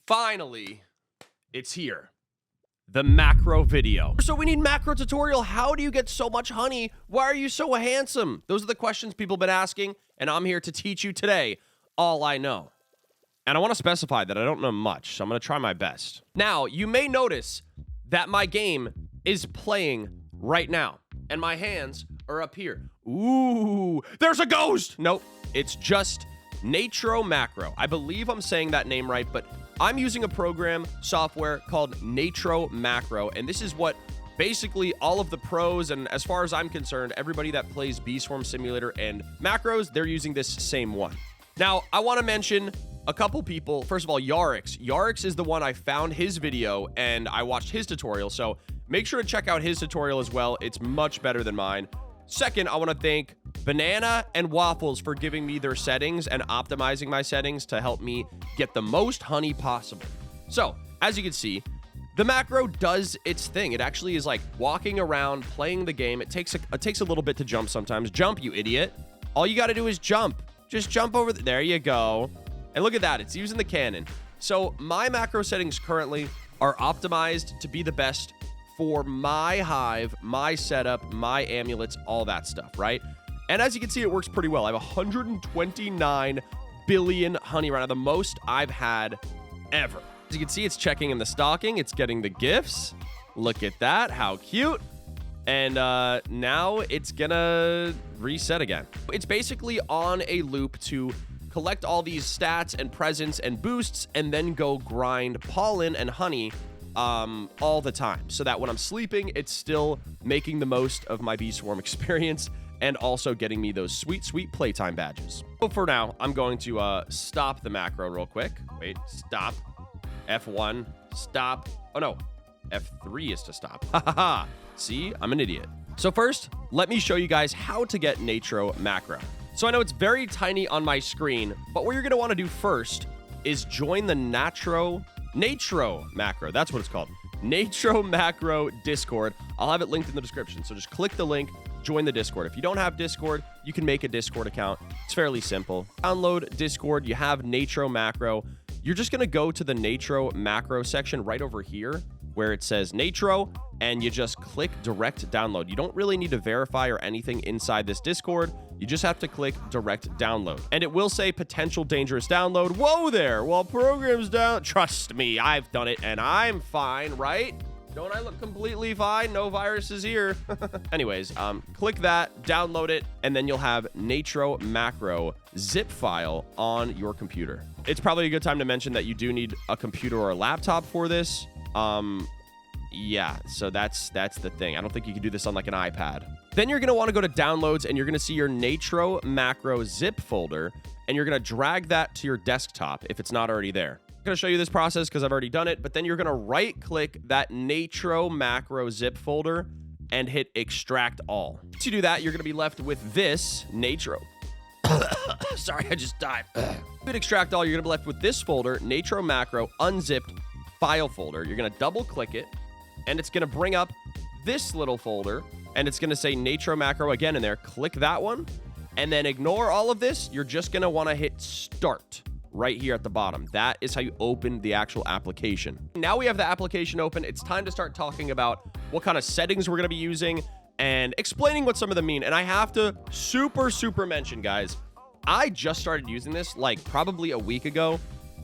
Finally, it's here. The macro video. So we need macro tutorial. How do you get so much honey? Why are you so handsome? Those are the questions people have been asking, and I'm here to teach you today all I know. And I want to specify that I don't know much, so I'm going to try my best. Now, you may notice that my game is playing right now, and my hands are up here. Ooh, there's a ghost! Nope, it's just Natro Macro. I believe I'm saying that name right, but I'm using a program software called Natro Macro, and this is what basically all of the pros, and as far as I'm concerned, everybody that plays Bee Swarm Simulator and macros, they're using this same one. Now, I want to mention a couple people. First of all, Yarix. Yarix is the one I found his video, and I watched his tutorial, so make sure to check out his tutorial as well. It's much better than mine. Second, I want to thank Banana and Waffles for giving me their settings and optimizing my settings to help me get the most honey possible. So, as you can see, the macro does its thing. It actually is like walking around, playing the game. It takes a little bit to jump sometimes. Jump, you idiot. All you got to do is jump. Just jump over. There you go. And look at that. It's using the cannon. So, my macro settings currently are optimized to be the best for my hive, my setup, my amulets, all that stuff, right? And as you can see, it works pretty well. I have 129 billion honey right now, the most I've had ever. As you can see, it's checking in the stocking. It's getting the gifts. Look at that. How cute. And now it's gonna reset again. It's basically on a loop to collect all these stats and presents and boosts and then go grind pollen and honey all the time, so that when I'm sleeping, it's still making the most of my Bee Swarm experience and also getting me those sweet, sweet playtime badges. So for now, I'm going to stop the macro real quick. Wait, stop. F1, stop. Oh no, F3 is to stop. Ha ha ha. See, I'm an idiot. So first, let me show you guys how to get Natro Macro. So I know it's very tiny on my screen, but what you're gonna wanna do first is join the Natro Macro, that's what it's called. Natro Macro Discord. I'll have it linked in the description. So just click the link, join the Discord. If you don't have Discord, you can make a Discord account. It's fairly simple. Download Discord, you have Natro Macro. You're just gonna go to the Natro Macro section right over here where it says Natro, and you just click direct download. You don't really need to verify or anything inside this Discord. You just have to click direct download. And it will say potential dangerous download. Whoa there, while programs down. Trust me, I've done it and I'm fine, right? Don't I look completely fine? No viruses here. Anyways, click that, download it, and then you'll have Natro Macro zip file on your computer. It's probably a good time to mention that you do need a computer or a laptop for this. Yeah, so that's the thing. I don't think you can do this on like an iPad. Then you're going to want to go to downloads, and you're going to see your Natro Macro zip folder, and you're going to drag that to your desktop if it's not already there. I'm going to show you this process because I've already done it, but then you're going to right click that Natro Macro zip folder and hit extract all. Once you do that, you're going to be left with this Natro. Sorry, I just died. Hit extract all, you're going to be left with this folder, Natro Macro unzipped file folder. You're going to double click it, and it's going to bring up this little folder, and it's going to say Natro Macro again in there. Click that one, and then ignore all of this. You're just going to want to hit start right here at the bottom. That is how you open the actual application. Now we have the application open. It's time to start talking about what kind of settings we're going to be using and explaining what some of them mean. And I have to super mention, guys, I just started using this like probably a week ago.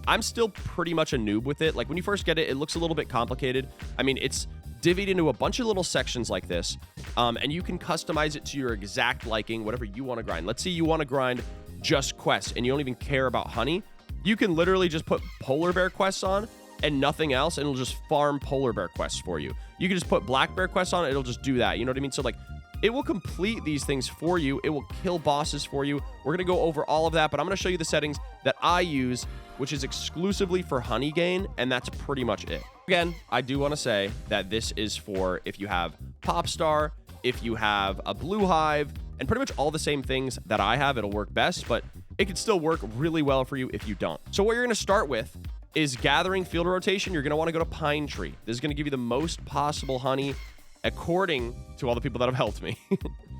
I'm still pretty much a noob with it. Like when you first get it, it looks a little bit complicated. I mean, it's divvied into a bunch of little sections like this, and you can customize it to your exact liking, whatever you want to grind. Let's say you want to grind just quests and you don't even care about honey. You can literally just put polar bear quests on and nothing else, and it'll just farm polar bear quests for you. You can just put black bear quests on, it'll just do that. You know what I mean? So like, it will complete these things for you. It will kill bosses for you. We're going to go over all of that, but I'm going to show you the settings that I use, which is exclusively for honey gain, and that's pretty much it. Again, I do want to say that this is for if you have Popstar, if you have a Blue Hive, and pretty much all the same things that I have, it'll work best, but it can still work really well for you if you don't. So what you're going to start with is gathering field rotation. You're going to want to go to Pine Tree. This is going to give you the most possible honey according to all the people that have helped me.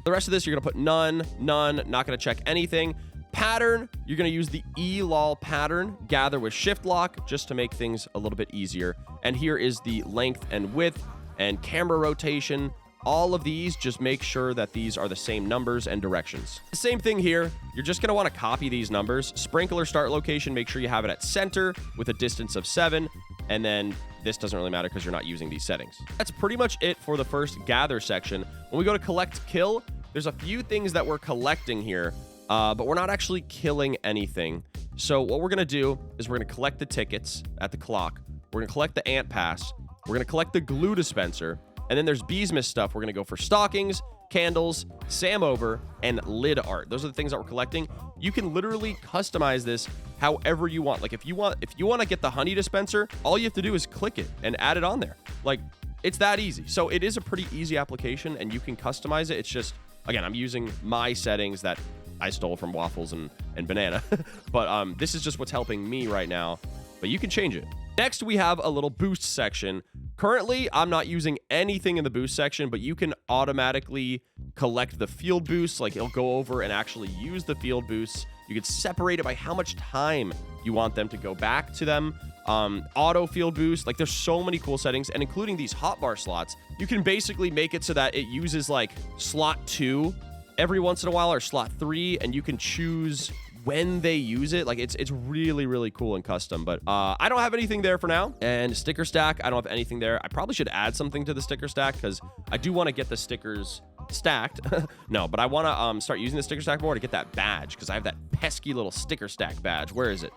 The rest of this, you're going to put none, not going to check anything. Pattern, you're going to use the elol pattern, gather with shift lock, just to make things a little bit easier. And here is the length and width and camera rotation. All of these, just make sure that these are the same numbers and directions. Same thing here. You're just going to want to copy these numbers. Sprinkler start location, make sure you have it at center with a distance of 7. And then this doesn't really matter because you're not using these settings. That's pretty much it for the first gather section. When we go to collect kill, there's a few things that we're collecting here, but we're not actually killing anything. So what we're going to do is we're going to collect the tickets at the clock. We're going to collect the ant pass. We're going to collect the glue dispenser. And then there's Beesmith stuff. We're going to go for stockings, candles, Sam over, and lid art. Those are the things that we're collecting. You can literally customize this however you want. Like if you want to get the honey dispenser, all you have to do is click it and add it on there. Like it's that easy. So it is a pretty easy application and you can customize it. It's just, again, I'm using my settings that I stole from Waffles and Banana. But this is just what's helping me right now. But you can change it. Next, we have a little boost section. Currently, I'm not using anything in the boost section, but you can automatically collect the field boosts. Like it'll go over and actually use the field boosts. You can separate it by how much time you want them to go back to them. Auto field boost. Like there's so many cool settings, and including these hotbar slots, you can basically make it so that it uses like slot 2 every once in a while or slot 3, and you can choose when they use it. Like it's really, really cool and custom. But I don't have anything there for now. And sticker stack, I don't have anything there. I probably should add something to the sticker stack because I do want to get the stickers stacked. No, but I want to start using the sticker stack more to get that badge because I have that pesky little sticker stack badge. Where is it?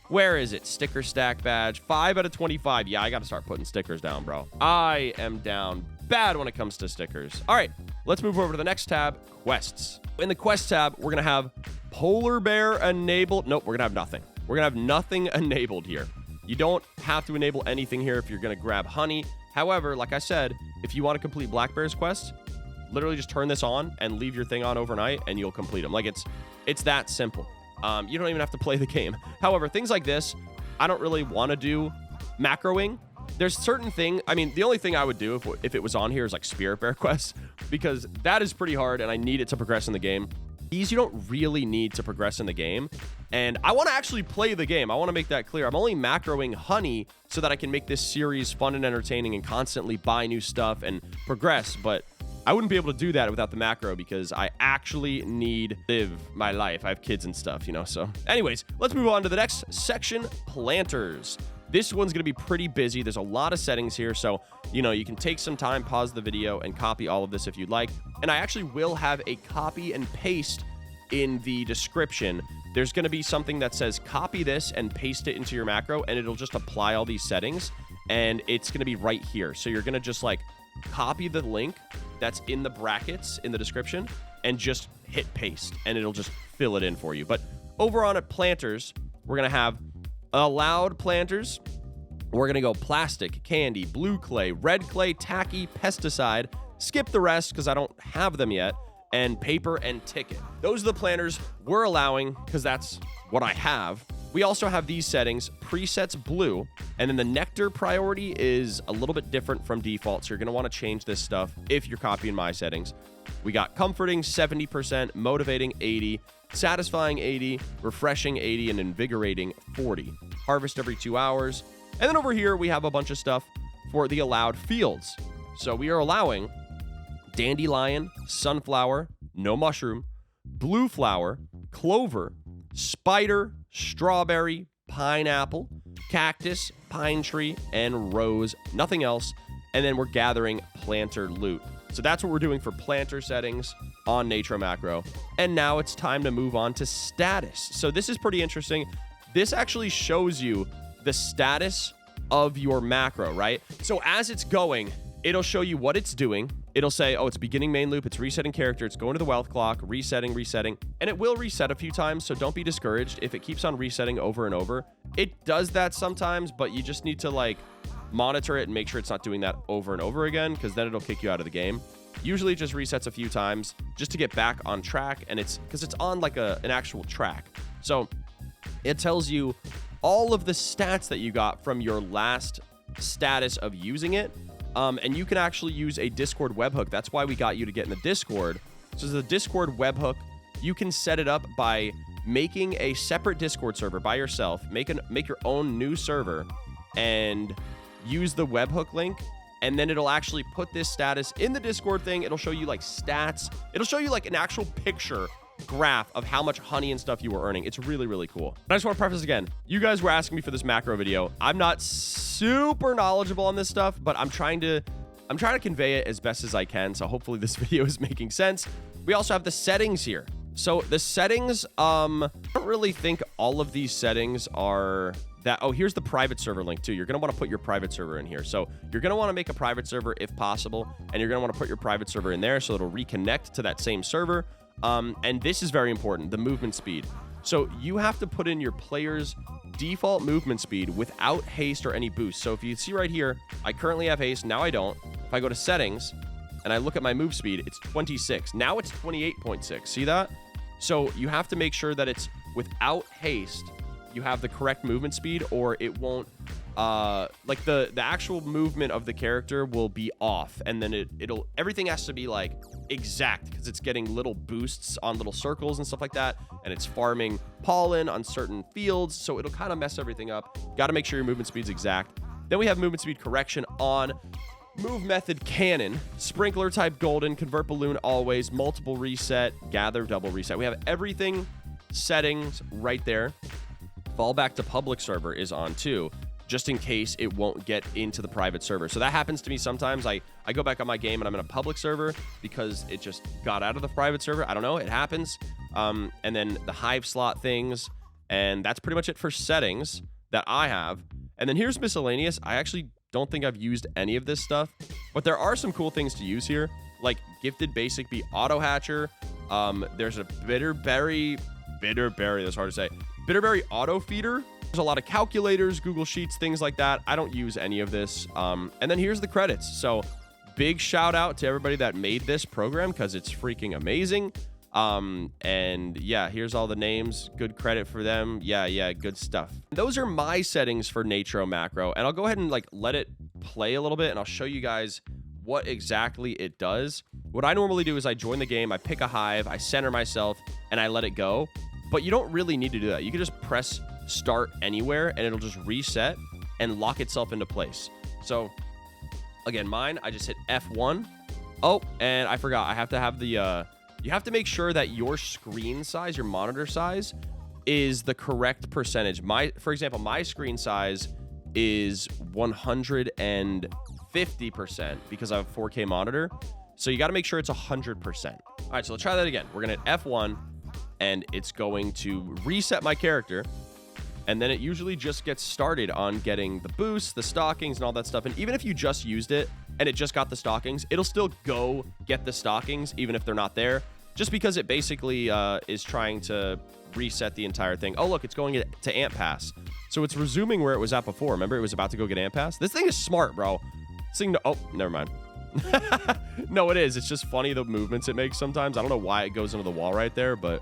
Where is it? Sticker stack badge. 5 out of 25. Yeah, I got to start putting stickers down, bro. I am down bad when it comes to stickers. All right, let's move over to the next tab, quests. In the quest tab, we're going to have polar bear enabled. Nope, we're going to have nothing. We're going to have nothing enabled here. You don't have to enable anything here if you're going to grab honey. However, like I said, if you want to complete black bear's quest, literally just turn this on and leave your thing on overnight and you'll complete them. Like it's that simple. You don't even have to play the game. However, things like this, I don't really want to do macroing. There's certain thing, I mean, the only thing I would do if it was on here is like spirit bear quests, because that is pretty hard and I need it to progress in the game. These you don't really need to progress in the game. And I want to actually play the game. I want to make that clear. I'm only macroing honey so that I can make this series fun and entertaining and constantly buy new stuff and progress. But I wouldn't be able to do that without the macro because I actually need to live my life. I have kids and stuff, you know, so. Anyways, let's move on to the next section, planters. This one's going to be pretty busy. There's a lot of settings here, so, you know, you can take some time, pause the video, and copy all of this if you'd like. And I actually will have a copy and paste in the description. There's going to be something that says copy this and paste it into your macro, and it'll just apply all these settings, and it's going to be right here. So you're going to just, like, copy the link that's in the brackets in the description and just hit paste, and it'll just fill it in for you. But over on at planters, we're going to have allowed planters. We're going to go plastic, candy, blue clay, red clay, tacky, pesticide, skip the rest because I don't have them yet, and paper and ticket. Those are the planters we're allowing because that's what I have. We also have these settings, presets blue, and then the nectar priority is a little bit different from default, so you're going to want to change this stuff if you're copying my settings. We got comforting 70%, motivating 80%, satisfying 80%, refreshing 80%, and invigorating 40%. Harvest every 2 hours. And then over here, we have a bunch of stuff for the allowed fields. So we are allowing dandelion, sunflower, no mushroom, blue flower, clover, spider, strawberry, pineapple, cactus, pine tree, and rose. Nothing else. And then we're gathering planter loot. So that's what we're doing for planter settings on Natro Macro. And now it's time to move on to status. So this is pretty interesting. This actually shows you the status of your macro, right? So as it's going, it'll show you what it's doing. It'll say, oh, it's beginning main loop, it's resetting character, it's going to the wealth clock, resetting, and it will reset a few times, so don't be discouraged if it keeps on resetting over and over. It does that sometimes, but you just need to, like, monitor it and make sure it's not doing that over and over again, because then it'll kick you out of the game. Usually it just resets a few times just to get back on track, and it's because it's on like an actual track. So it tells you all of the stats that you got from your last status of using it. And you can actually use a Discord webhook. That's why we got you to get in the Discord. So the Discord webhook, you can set it up by making a separate Discord server by yourself, make your own new server, and use the webhook link, and then it'll actually put this status in the Discord thing. It'll show you like stats. It'll show you like an actual picture graph of how much honey and stuff you were earning. It's really, really cool. And I just want to preface again, you guys were asking me for this macro video. I'm not super knowledgeable on this stuff, but I'm trying to convey it as best as I can. So hopefully this video is making sense. We also have the settings here. So the settings, I don't really think all of these settings are that. Oh, here's the private server link too. You're going to want to put your private server in here. So you're going to want to make a private server if possible, and you're going to want to put your private server in there so it'll reconnect to that same server. And this is very important, the movement speed. So you have to put in your player's default movement speed without haste or any boost. So if you see right here, I currently have haste. Now I don't. If I go to settings and I look at my move speed, it's 26. Now it's 28.6. See that? So you have to make sure that it's without haste. You have the correct movement speed, or it won't, like the actual movement of the character will be off, and then everything has to be like exact, because it's getting little boosts on little circles and stuff like that, and it's farming pollen on certain fields, so it'll kind of mess everything up. Got to make sure your movement speed's exact. Then we have movement speed correction on, move method cannon, sprinkler type golden, convert balloon always, multiple reset, gather double reset. We have everything settings right there. Fallback to public server is on too, just in case it won't get into the private server. So that happens to me sometimes. I go back on my game and I'm in a public server because it just got out of the private server. I don't know, it happens. And then the hive slot things, and that's pretty much it for settings that I have. And then here's miscellaneous. I actually don't think I've used any of this stuff, but there are some cool things to use here, like gifted basic bee auto hatcher. There's a bitterberry, that's hard to say. Bitterberry auto feeder. There's a lot of calculators, Google Sheets, things like that. I don't use any of this. And then here's the credits. So big shout out to everybody that made this program, because it's freaking amazing. And yeah, here's all the names. Good credit for them. Yeah, good stuff. Those are my settings for Natro macro, and I'll go ahead and like let it play a little bit, and I'll show you guys what exactly it does. What I normally do is I join the game, I pick a hive, I center myself, and I let it go. But you don't really need to do that. You can just press start anywhere and it'll just reset and lock itself into place. So again, mine, I just hit F1. Oh, and I forgot. I have to have the, you have to make sure that your screen size, your monitor size, is the correct percentage. For example, my screen size is 150% because I have a 4K monitor. So you got to make sure it's 100%. All right, so let's try that again. We're going to hit F1. And it's going to reset my character, and then it usually just gets started on getting the boosts, the stockings, and all that stuff. And even if you just used it and it just got the stockings, it'll still go get the stockings even if they're not there, just because it basically is trying to reset the entire thing. Oh, look, it's going to Ant Pass. So it's resuming where it was at before. Remember, it was about to go get Ant Pass? This thing is smart, bro. This thing, oh, never mind. No, it is. It's just funny the movements it makes sometimes. I don't know why it goes into the wall right there, but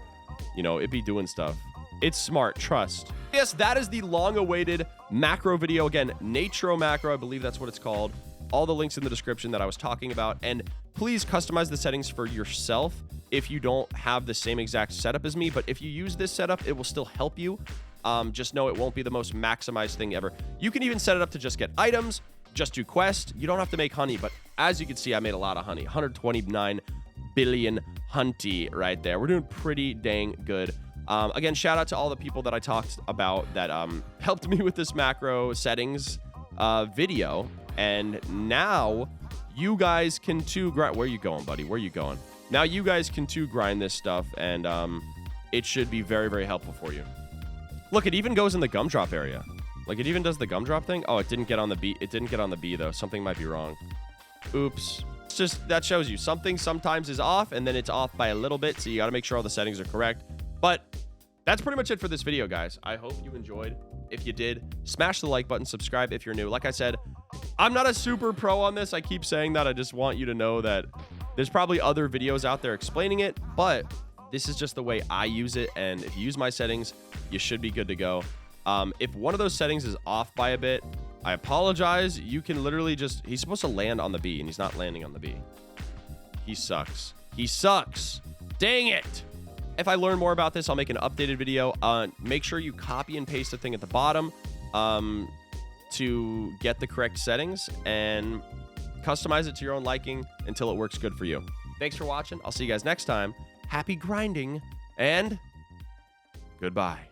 you know, it'd be doing stuff. It's smart, trust. Yes, that is the long-awaited macro video. Again, Natro macro, I believe that's what it's called. All the links in the description that I was talking about. And please customize the settings for yourself if you don't have the same exact setup as me. But if you use this setup, it will still help you. Just know it won't be the most maximized thing ever. You can even set it up to just get items, just do quests. You don't have to make honey, but as you can see, I made a lot of honey. 129 billion hunty right there. We're doing pretty dang good. Again, shout out to all the people that I talked about that helped me with this macro settings video. And now you guys can too grind. Where are you going, buddy? Where are you going? Now you guys can too grind this stuff, and it should be very, very helpful for you. Look, it even goes in the gumdrop area. Like, it even does the gumdrop thing. Oh, it didn't get on the B. It didn't get on the B, though. Something might be wrong. Oops. It's just, that shows you something sometimes is off, and then it's off by a little bit, so you got to make sure all the settings are correct. But that's pretty much it for this video, guys. I hope you enjoyed. If you did, smash the like button, subscribe if you're new. Like I said, I'm not a super pro on this. I keep saying that. I just want you to know that there's probably other videos out there explaining it, but this is just the way I use it, and if you use my settings, you should be good to go. If one of those settings is off by a bit, I apologize. You can literally just... He's supposed to land on the B, and he's not landing on the B. He sucks. He sucks. Dang it. if I learn more about this, I'll make an updated video. Make sure you copy and paste the thing at the bottom to get the correct settings and customize it to your own liking until it works good for you. Thanks for watching. I'll see you guys next time. Happy grinding and goodbye.